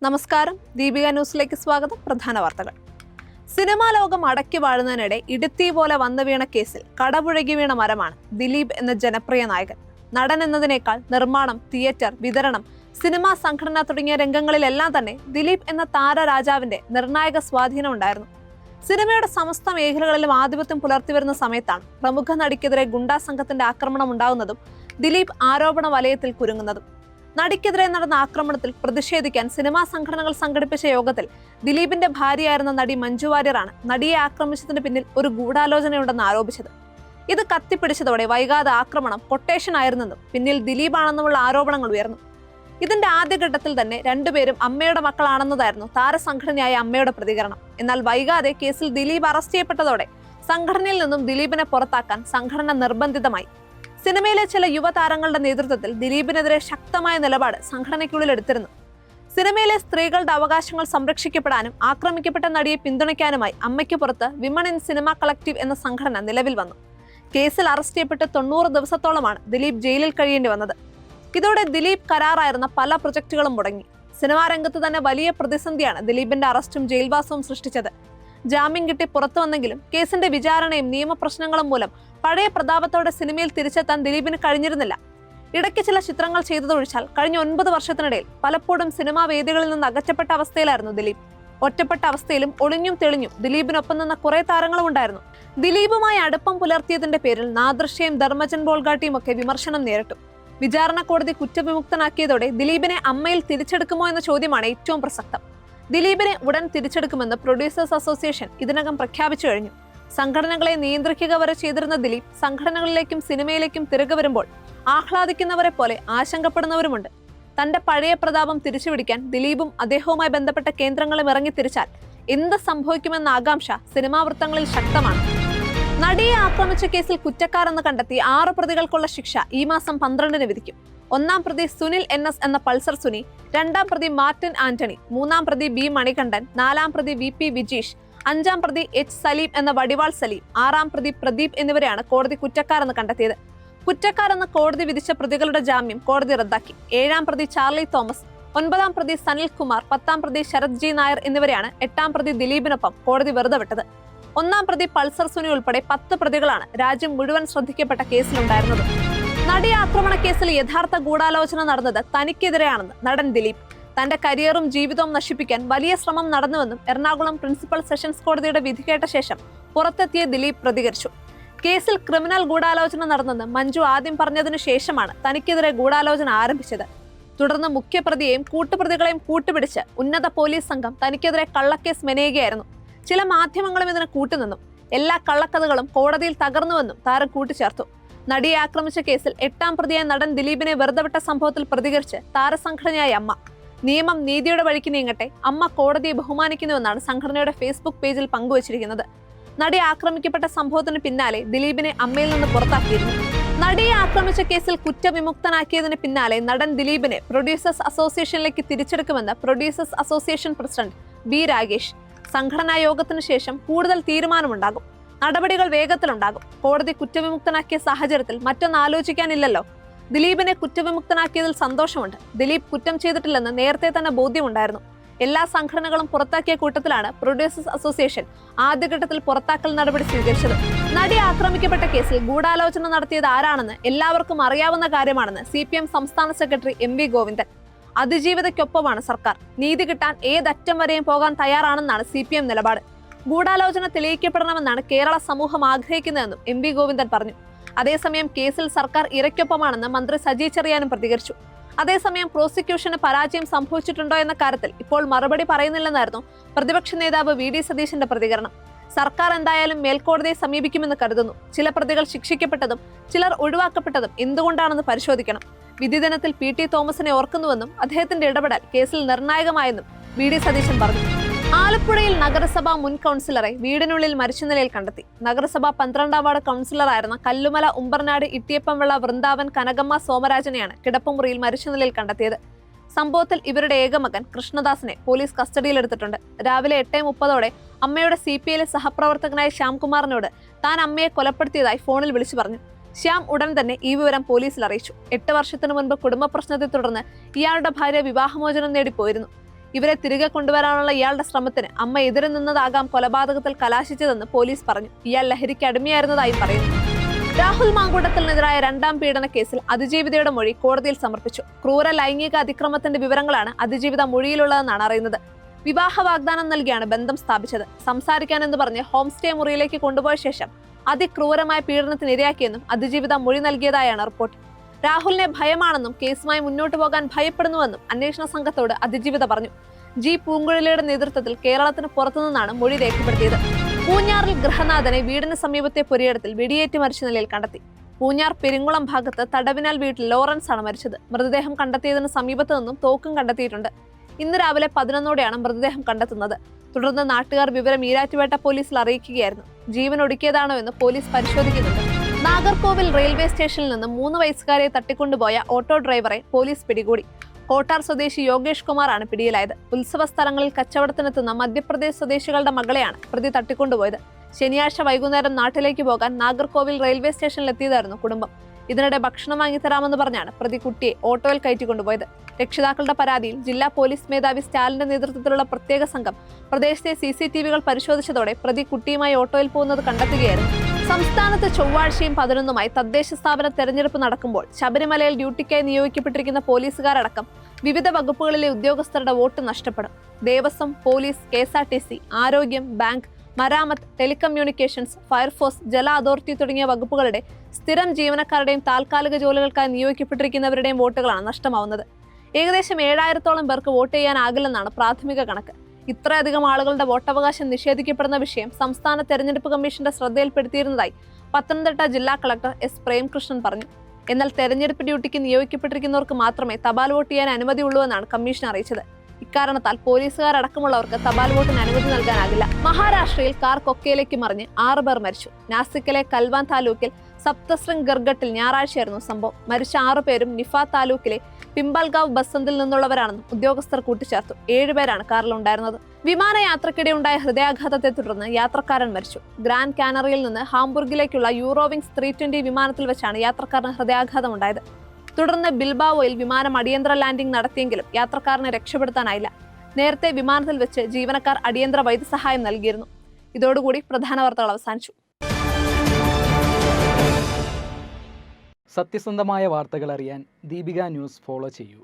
നമസ്കാരം, ദീപിക ന്യൂസിലേക്ക് സ്വാഗതം. പ്രധാന വാർത്തകൾ. സിനിമാ ലോകം അടക്കി വാഴുന്നതിനിടെ ഇടുത്തി പോലെ വന്നു വീണ കേസിൽ കടപുഴകി വീണ മരമാണ് ദിലീപ് എന്ന ജനപ്രിയ നായകൻ. നടൻ എന്നതിനേക്കാൾ നിർമ്മാണം, തിയേറ്റർ, വിതരണം, സിനിമാ സംഘടന തുടങ്ങിയ രംഗങ്ങളിലെല്ലാം തന്നെ ദിലീപ് എന്ന താരരാജാവിന്റെ നിർണായക സ്വാധീനം ഉണ്ടായിരുന്നു. സിനിമയുടെ സമസ്ത മേഖലകളിലും ആധിപത്യം പുലർത്തി വരുന്ന സമയത്താണ് പ്രമുഖ നടിക്കെതിരെ ഗുണ്ടാ സംഘത്തിന്റെ ആക്രമണം ഉണ്ടാകുന്നതും ദിലീപ് ആരോപണ വലയത്തിൽ കുരുങ്ങുന്നതും. നടിക്കെതിരെ നടന്ന ആക്രമണത്തിൽ പ്രതിഷേധിക്കാൻ സിനിമാ സംഘടനകൾ സംഘടിപ്പിച്ച യോഗത്തിൽ ദിലീപിന്റെ ഭാര്യയായിരുന്ന നടി മഞ്ജു വാര്യറാണ് നടിയെ ആക്രമിച്ചതിന് പിന്നിൽ ഒരു ഗൂഢാലോചനയുണ്ടെന്ന് ആരോപിച്ചത്. ഇത് കത്തിപ്പിടിച്ചതോടെ വൈകാതെ ആക്രമണം കൊട്ടേഷൻ ആയിരുന്നെന്നും പിന്നിൽ ദിലീപാണെന്നുമുള്ള ആരോപണങ്ങൾ ഉയർന്നു. ഇതിന്റെ ആദ്യഘട്ടത്തിൽ തന്നെ രണ്ടുപേരും അമ്മയുടെ മക്കളാണെന്നതായിരുന്നു താരസംഘടനയായ അമ്മയുടെ പ്രതികരണം. എന്നാൽ വൈകാതെ കേസിൽ ദിലീപ് അറസ്റ്റ് ചെയ്യപ്പെട്ടതോടെ സംഘടനയിൽ നിന്നും ദിലീപിനെ പുറത്താക്കാൻ സംഘടന നിർബന്ധിതമായി. സിനിമയിലെ ചില യുവതാരങ്ങളുടെ നേതൃത്വത്തിൽ ദിലീപിനെതിരെ ശക്തമായ നിലപാട് സംഘടനയ്ക്കുള്ളിൽ എടുത്തിരുന്നു. സിനിമയിലെ സ്ത്രീകളുടെ അവകാശങ്ങൾ സംരക്ഷിക്കപ്പെടാനും ആക്രമിക്കപ്പെട്ട നടിയെ പിന്തുണയ്ക്കാനുമായി അമ്മയ്ക്ക് പുറത്ത് വിമൺ ഇൻ സിനിമ കളക്റ്റീവ് എന്ന സംഘടന നിലവിൽ വന്നു. കേസിൽ അറസ്റ്റ് ചെയ്യപ്പെട്ട് 90 ദിവസത്തോളമാണ് ദിലീപ് ജയിലിൽ കഴിയേണ്ടി വന്നത്. ഇതോടെ ദിലീപ് കരാറായിരുന്ന പല പ്രൊജക്ടുകളും മുടങ്ങി. സിനിമാ രംഗത്ത് തന്നെ വലിയ പ്രതിസന്ധിയാണ് ദിലീപിന്റെ അറസ്റ്റും ജയിൽവാസവും സൃഷ്ടിച്ചത്. ജാമ്യം കിട്ടി പുറത്തു വന്നെങ്കിലും കേസിന്റെ വിചാരണയും നിയമപ്രശ്നങ്ങളും മൂലം പഴയ പ്രതാപത്തോടെ സിനിമയിൽ തിരിച്ചെത്താൻ ദിലീപിന് കഴിഞ്ഞിരുന്നില്ല. ഇടയ്ക്ക് ചില ചിത്രങ്ങൾ ചെയ്തതൊഴിച്ചാൽ കഴിഞ്ഞ 9 വർഷത്തിനിടയിൽ പലപ്പോഴും സിനിമാ വേദികളിൽ നിന്ന് അകറ്റപ്പെട്ട അവസ്ഥയിലായിരുന്നു ദിലീപ്. ഒറ്റപ്പെട്ട അവസ്ഥയിലും ഒളിഞ്ഞും തെളിഞ്ഞും ദിലീപിനൊപ്പം നിന്ന കുറെ താരങ്ങളും ഉണ്ടായിരുന്നു. ദിലീപുമായി അടുപ്പം പുലർത്തിയതിന്റെ പേരിൽ നാദൃശ്യയും ധർമ്മജൻ ബോൾഗാട്ടിയും ഒക്കെ വിമർശനം നേരിട്ടു. വിചാരണ കോടതി കുറ്റവിമുക്തനാക്കിയതോടെ ദിലീപിനെ അമ്മയിൽ തിരിച്ചെടുക്കുമോ എന്ന ചോദ്യമാണ് ഏറ്റവും പ്രസക്തം. ദിലീപിനെ ഉടൻ തിരിച്ചെടുക്കുമെന്ന് പ്രൊഡ്യൂസേഴ്സ് അസോസിയേഷൻ ഇതിനകം പ്രഖ്യാപിച്ചു കഴിഞ്ഞു. സംഘടനകളെ നിയന്ത്രിക്കുക വരെ ചെയ്തിരുന്ന ദിലീപ് സംഘടനകളിലേക്കും സിനിമയിലേക്കും തിരികെ വരുമ്പോൾ ആഹ്ലാദിക്കുന്നവരെ പോലെ ആശങ്കപ്പെടുന്നവരുമുണ്ട്. തന്റെ പഴയ പ്രതാപം തിരിച്ചുപിടിക്കാൻ ദിലീപും അദ്ദേഹവുമായി ബന്ധപ്പെട്ട കേന്ദ്രങ്ങളും ഇറങ്ങിത്തിരിച്ചാൽ എന്ത് സംഭവിക്കുമെന്ന ആകാംക്ഷ സിനിമാ വൃത്തങ്ങളിൽ ശക്തമാണ്. നടിയെ ആക്രമിച്ച കേസിൽ കുറ്റക്കാരെന്ന് കണ്ടെത്തി 6 പ്രതികൾക്കുള്ള ശിക്ഷ ഈ മാസം 12-ന് വിധിക്കും. 1-ാം പ്രതി സുനിൽ NS എന്ന പൾസർ സുനി, 2-ാം പ്രതി മാർട്ടിൻ ആന്റണി, 3-ാം പ്രതി B മണികണ്ഠൻ, 4-ാം പ്രതി VP വിജീഷ്, 5-ാം പ്രതി H സലീം എന്ന വടിവാൾ സലീം, 6-ാം പ്രതി പ്രദീപ് എന്നിവരെയാണ് കോടതി കുറ്റക്കാരെന്ന് കണ്ടെത്തിയത്. കുറ്റക്കാരെന്ന് കോടതി വിധിച്ച പ്രതികളുടെ ജാമ്യം കോടതി റദ്ദാക്കി. 7-ാം പ്രതി ചാർലി തോമസ്, 9-ാം പ്രതി സനിൽ കുമാർ, 10-ാം പ്രതി ശരത് G നായർ എന്നിവരെയാണ് 8-ാം പ്രതി ദിലീപിനൊപ്പം കോടതി വെറുതെ വിട്ടത്. 1-ാം പ്രതി പൾസർ സുനി ഉൾപ്പെടെ 10 പ്രതികളാണ് രാജ്യം മുഴുവൻ ശ്രദ്ധിക്കപ്പെട്ട കേസിലുണ്ടായിരുന്നത്. നടി ആക്രമണ കേസിൽ യഥാർത്ഥ ഗൂഢാലോചന നടന്നത് തനിക്കെതിരെയാണെന്ന് നടൻ ദിലീപ്. തന്റെ കരിയറും ജീവിതവും നശിപ്പിക്കാൻ വലിയ ശ്രമം നടന്നുവെന്നും എറണാകുളം പ്രിൻസിപ്പൽ സെഷൻസ് കോടതിയുടെ വിധി കേട്ട ശേഷം പുറത്തെത്തിയ ദിലീപ് പ്രതികരിച്ചു. കേസിൽ ക്രിമിനൽ ഗൂഢാലോചന നടന്നെന്ന് മഞ്ജു ആദ്യം പറഞ്ഞതിനു ശേഷമാണ് തനിക്കെതിരെ ഗൂഢാലോചന ആരംഭിച്ചത്. തുടർന്ന് മുഖ്യപ്രതിയെയും കൂട്ടുപ്രതികളെയും കൂട്ടുപിടിച്ച് ഉന്നത പോലീസ് സംഘം തനിക്കെതിരെ കള്ളക്കേസ് മെനയുകയായിരുന്നു. ചില മാധ്യമങ്ങളും ഇതിന് കൂട്ടുനിന്നു. എല്ലാ കള്ളക്കഥകളും കോടതിയിൽ തകർന്നുവെന്നും താരം കൂട്ടിച്ചേർത്തു. നടിയെ ആക്രമിച്ച കേസിൽ 8-ാം പ്രതിയായ നടൻ ദിലീപിനെ വെറുതെ വിട്ട സംഭവത്തിൽ പ്രതികരിച്ച് താരസംഘടനയായ അമ്മ, നിയമം നീതിയുടെ വഴിക്ക് നീങ്ങട്ടെ, അമ്മ കോടതിയെ ബഹുമാനിക്കുന്നുവെന്നാണ് സംഘടനയുടെ ഫേസ്ബുക്ക് പേജിൽ പങ്കുവച്ചിരിക്കുന്നത്. നടി ആക്രമിക്കപ്പെട്ട സംഭവത്തിന് പിന്നാലെ ദിലീപിനെ അമ്മയിൽ നിന്ന് പുറത്താക്കിയിരുന്നു. നടിയെ ആക്രമിച്ച കേസിൽ കുറ്റവിമുക്തനാക്കിയതിന് പിന്നാലെ നടൻ ദിലീപിനെ പ്രൊഡ്യൂസേഴ്സ് അസോസിയേഷനിലേക്ക് തിരിച്ചെടുക്കുമെന്ന് producers association president B Ragesh. സംഘടനാ യോഗത്തിനു ശേഷം കൂടുതൽ തീരുമാനമുണ്ടാകും, നടപടികൾ വേഗത്തിലുണ്ടാകും. കോടതി കുറ്റവിമുക്തനാക്കിയ സാഹചര്യത്തിൽ മറ്റൊന്ന് ആലോചിക്കാനില്ലല്ലോ. ദിലീപിനെ കുറ്റവിമുക്തനാക്കിയതിൽ സന്തോഷമുണ്ട്. ദിലീപ് കുറ്റം ചെയ്തിട്ടില്ലെന്ന് നേരത്തെ തന്നെ ബോധ്യമുണ്ടായിരുന്നു. എല്ലാ സംഘടനകളും പുറത്താക്കിയ കൂട്ടത്തിലാണ് പ്രൊഡ്യൂസേഴ്സ് അസോസിയേഷൻ ആദ്യഘട്ടത്തിൽ പുറത്താക്കൽ നടപടി സ്വീകരിച്ചത്. നടി ആക്രമിക്കപ്പെട്ട കേസിൽ ഗൂഢാലോചന നടത്തിയത് ആരാണെന്ന് എല്ലാവർക്കും അറിയാവുന്ന കാര്യമാണെന്ന് CPM സംസ്ഥാന സെക്രട്ടറി MV ഗോവിന്ദൻ. അതിജീവിതയ്ക്കൊപ്പമാണ് സർക്കാർ. നീതി കിട്ടാൻ ഏതറ്റം വരെയും പോകാൻ തയ്യാറാണെന്നാണ് CPM നിലപാട്. ഗൂഢാലോചന തെളിയിക്കപ്പെടണമെന്നാണ് കേരള സമൂഹം ആഗ്രഹിക്കുന്നതെന്നും MV ഗോവിന്ദൻ പറഞ്ഞു. അതേസമയം കേസിൽ സർക്കാർ ഇരയ്ക്കൊപ്പമാണെന്ന് മന്ത്രി സജി ചെറിയാനും പ്രതികരിച്ചു. അതേസമയം പ്രോസിക്യൂഷന് പരാജയം സംഭവിച്ചിട്ടുണ്ടോ എന്ന കാര്യത്തിൽ ഇപ്പോൾ മറുപടി പറയുന്നില്ലെന്നായിരുന്നു പ്രതിപക്ഷ നേതാവ് VD സതീശന്റെ പ്രതികരണം. സർക്കാർ എന്തായാലും മേൽക്കോടതിയെ സമീപിക്കുമെന്ന് കരുതുന്നു. ചില പ്രതികൾ ശിക്ഷിക്കപ്പെട്ടതും ചിലർ ഒഴിവാക്കപ്പെട്ടതും എന്തുകൊണ്ടാണെന്ന് പരിശോധിക്കണം. വിധി ദിനത്തിൽ PT തോമസിനെ ഓർക്കുന്നുവെന്നും അദ്ദേഹത്തിന്റെ ഇടപെടൽ കേസിൽ നിർണായകമായെന്നും VD സതീശൻ പറഞ്ഞു. ആലപ്പുഴയിൽ നഗരസഭാ മുൻ കൗൺസിലറെ വീടിനുള്ളിൽ മരിച്ച നിലയിൽ കണ്ടെത്തി. നഗരസഭ 12-ാം വാർഡ് കൗൺസിലറായിരുന്ന കല്ലുമല ഉമ്പർനാട് ഇട്ടിയപ്പംവിള വൃന്ദാവൻ കനകമ്മ സോമരാജനെയാണ് കിടപ്പുമുറിയിൽ മരിച്ച നിലയിൽ കണ്ടെത്തിയത്. സംഭവത്തിൽ ഇവരുടെ ഏകമകൻ കൃഷ്ണദാസിനെ പോലീസ് കസ്റ്റഡിയിലെടുത്തിട്ടുണ്ട്. രാവിലെ 8:30 അമ്മയുടെ CPIയിലെ സഹപ്രവർത്തകനായ ശ്യാംകുമാറിനോട് താൻ അമ്മയെ കൊലപ്പെടുത്തിയതായി ഫോണിൽ വിളിച്ചു പറഞ്ഞു. ശ്യാം ഉടൻ തന്നെ ഈ വിവരം പോലീസിൽ അറിയിച്ചു. 8 വർഷത്തിനു മുൻപ് കുടുംബ പ്രശ്നത്തെ തുടർന്ന് ഇയാളുടെ ഭാര്യ വിവാഹമോചനം നേടി പോയിരുന്നു. ഇവരെ തിരികെ കൊണ്ടുവരാനുള്ള ഇയാളുടെ ശ്രമത്തിന് അമ്മ എതിരെ നിന്നതാകാം കൊലപാതകത്തിൽ കലാശിച്ചതെന്ന് പോലീസ് പറഞ്ഞു. ഇയാൾ ലഹരിക്ക് അടിമയായിരുന്നതായി പറയുന്നു. രാഹുൽ മാങ്കൂട്ടത്തിനെതിരായ രണ്ടാം പീഡന കേസിൽ അതിജീവിതയുടെ മൊഴി കോടതിയിൽ സമർപ്പിച്ചു. ക്രൂര ലൈംഗിക അതിക്രമത്തിന്റെ വിവരങ്ങളാണ് അതിജീവിത മൊഴിയിലുള്ളതെന്നാണ് അറിയുന്നത്. വിവാഹ വാഗ്ദാനം നൽകിയാണ് ബന്ധം സ്ഥാപിച്ചത്. സംസാരിക്കാനെന്ന് പറഞ്ഞ് ഹോം സ്റ്റേ മുറിയിലേക്ക് കൊണ്ടുപോയ ശേഷം അതിക്രൂരമായ പീഡനത്തിന് ഇരയാക്കിയെന്നും അതിജീവിത മൊഴി നൽകിയതായാണ് റിപ്പോർട്ട്. രാഹുലിനെ ഭയമാണെന്നും കേസുമായി മുന്നോട്ടു പോകാൻ ഭയപ്പെടുന്നുവെന്നും അന്വേഷണ സംഘത്തോട് അതിജീവിത പറഞ്ഞു. ജി പൂങ്കുഴലിയുടെ നേതൃത്വത്തിൽ കേരളത്തിന് പുറത്തുനിന്നാണ് മൊഴി രേഖപ്പെടുത്തിയത്. പൂഞ്ഞാറിൽ ഗൃഹനാഥനെ വീടിന് സമീപത്തെ പുരയിടത്തിൽ വെടിയേറ്റ് മരിച്ച നിലയിൽ കണ്ടെത്തി. പൂഞ്ഞാർ പെരിങ്കുളം ഭാഗത്ത് തടവിനാൽ വീട്ടിൽ ലോറൻസ് ആണ് മരിച്ചത്. മൃതദേഹം കണ്ടെത്തിയതിന് സമീപത്തു നിന്നും തോക്കും കണ്ടെത്തിയിട്ടുണ്ട്. ഇന്ന് രാവിലെ 11ഓടെയാണ് മൃതദേഹം കണ്ടെത്തുന്നത്. തുടർന്ന് നാട്ടുകാർ വിവരം ഈരാറ്റുപേട്ട പോലീസിൽ അറിയിക്കുകയായിരുന്നു. ജീവൻ ഒടുക്കിയതാണോ എന്ന് പോലീസ് പരിശോധിക്കുന്നുണ്ട്. നാഗർകോവിൽ റെയിൽവേ സ്റ്റേഷനിൽ നിന്ന് 3 വയസ്സുകാരെ തട്ടിക്കൊണ്ടുപോയ ഓട്ടോ ഡ്രൈവറെ പോലീസ് പിടികൂടി. കോട്ടാർ സ്വദേശി യോഗേഷ് കുമാറാണ് പിടിയിലായത്. ഉത്സവ സ്ഥലങ്ങളിൽ കച്ചവടത്തിനെത്തുന്ന മധ്യപ്രദേശ് സ്വദേശികളുടെ മകളെയാണ് പ്രതി തട്ടിക്കൊണ്ടുപോയത്. ശനിയാഴ്ച വൈകുന്നേരം നാട്ടിലേക്ക് പോകാൻ നാഗർകോവിൽ റെയിൽവേ സ്റ്റേഷനിൽ എത്തിയതായിരുന്നു കുടുംബം. ഇതിനിടെ ഭക്ഷണം വാങ്ങിത്തരാമെന്ന് പറഞ്ഞാണ് പ്രതി കുട്ടിയെ ഓട്ടോയിൽ കയറ്റിക്കൊണ്ടുപോയത്. രക്ഷിതാക്കളുടെ പരാതിയിൽ ജില്ലാ പോലീസ് മേധാവി സ്റ്റാലിന്റെ നേതൃത്വത്തിലുള്ള പ്രത്യേക സംഘം പ്രദേശത്തെ CCTV-കൾ പരിശോധിച്ചതോടെ പ്രതി കുട്ടിയുമായി ഓട്ടോയിൽ പോകുന്നത് കണ്ടെത്തുകയായിരുന്നു. സംസ്ഥാനത്ത് ചൊവ്വാഴ്ചയും 11-മായി തദ്ദേശ സ്ഥാപന തെരഞ്ഞെടുപ്പ് നടക്കുമ്പോൾ ശബരിമലയിൽ ഡ്യൂട്ടിക്കായി നിയോഗിക്കപ്പെട്ടിരിക്കുന്ന പോലീസുകാരടക്കം വിവിധ വകുപ്പുകളിലെ ഉദ്യോഗസ്ഥരുടെ വോട്ട് നഷ്ടപ്പെടും. ദേവസ്വം, പോലീസ്, KSRTC, ആരോഗ്യം, ബാങ്ക്, മരാമത്ത്, ടെലികമ്മ്യൂണിക്കേഷൻസ്, ഫയർഫോഴ്സ്, ജല അതോറിറ്റി തുടങ്ങിയ വകുപ്പുകളുടെ സ്ഥിരം ജീവനക്കാരുടെയും താൽക്കാലിക ജോലികൾക്കായി നിയോഗിക്കപ്പെട്ടിരിക്കുന്നവരുടെയും വോട്ടുകളാണ് നഷ്ടമാവുന്നത്. ഏകദേശം 7000-ഓളം പേർക്ക് വോട്ട് ചെയ്യാനാകില്ലെന്നാണ് പ്രാഥമിക കണക്ക്. ഇത്രയധികം ആളുകളുടെ വോട്ടവകാശം നിഷേധിക്കപ്പെടുന്ന വിഷയം സംസ്ഥാന തെരഞ്ഞെടുപ്പ് കമ്മീഷന്റെ ശ്രദ്ധയിൽപ്പെടുത്തിയിരുന്നതായി പത്തനംതിട്ട ജില്ലാ കളക്ടർ S. പ്രേംകൃഷ്ണൻ പറഞ്ഞു. എന്നാൽ തെരഞ്ഞെടുപ്പ് ഡ്യൂട്ടിക്ക് നിയോഗിക്കപ്പെട്ടിരിക്കുന്നവർക്ക് മാത്രമേ തപാൽ വോട്ട് ചെയ്യാൻ അനുമതിയുള്ളൂ എന്നാണ് കമ്മീഷൻ അറിയിച്ചത്. ഇക്കാരണത്താൽ പോലീസുകാരടക്കമുള്ളവർക്ക് തപാൽ വോട്ടിന് അനുമതി നൽകാനാകില്ല. മഹാരാഷ്ട്രയിൽ കാർ കൊക്കയിലേക്ക് മറിഞ്ഞ് 6 പേർ മരിച്ചു. നാസിക്കിലെ കൽവാൻ താലൂക്കിൽ സപ്തശ്രിംഗ് ഗർഗട്ടിൽ ഞായറാഴ്ചയായിരുന്നു സംഭവം. മരിച്ച 6 പേരും നിഫ താലൂക്കിലെ പിമ്പൽഗാവ് ബസന്തിൽ നിന്നുള്ളവരാണെന്നും ഉദ്യോഗസ്ഥർ കൂട്ടിച്ചേർത്തു. 7 പേരാണ് കാറിലുണ്ടായിരുന്നത്. വിമാനയാത്രക്കിടെ ഉണ്ടായ ഹൃദയാഘാതത്തെ തുടർന്ന് യാത്രക്കാരൻ മരിച്ചു. ഗ്രാൻഡ് കാനറിയിൽ നിന്ന് ഹാംബുർഗിലേക്കുള്ള യൂറോവിങ്സ് 320 വിമാനത്തിൽ വെച്ചാണ് യാത്രക്കാരന് ഹൃദയാഘാതമുണ്ടായത്. തുടർന്ന് ബിൽബാവോയിൽ വിമാനം അടിയന്തര ലാൻഡിംഗ് നടത്തിയെങ്കിലും യാത്രക്കാരനെ രക്ഷപ്പെടുത്താനായില്ല. നേരത്തെ വിമാനത്തിൽ വെച്ച് ജീവനക്കാർ അടിയന്തര വൈദ്യസഹായം നൽകിയിരുന്നു. ഇതോടുകൂടി പ്രധാന വാർത്തകൾ അവസാനിച്ചു. സത്യസന്ധമായ വാർത്തകൾ അറിയാൻ ദീപിക ന്യൂസ് ഫോളോ ചെയ്യൂ.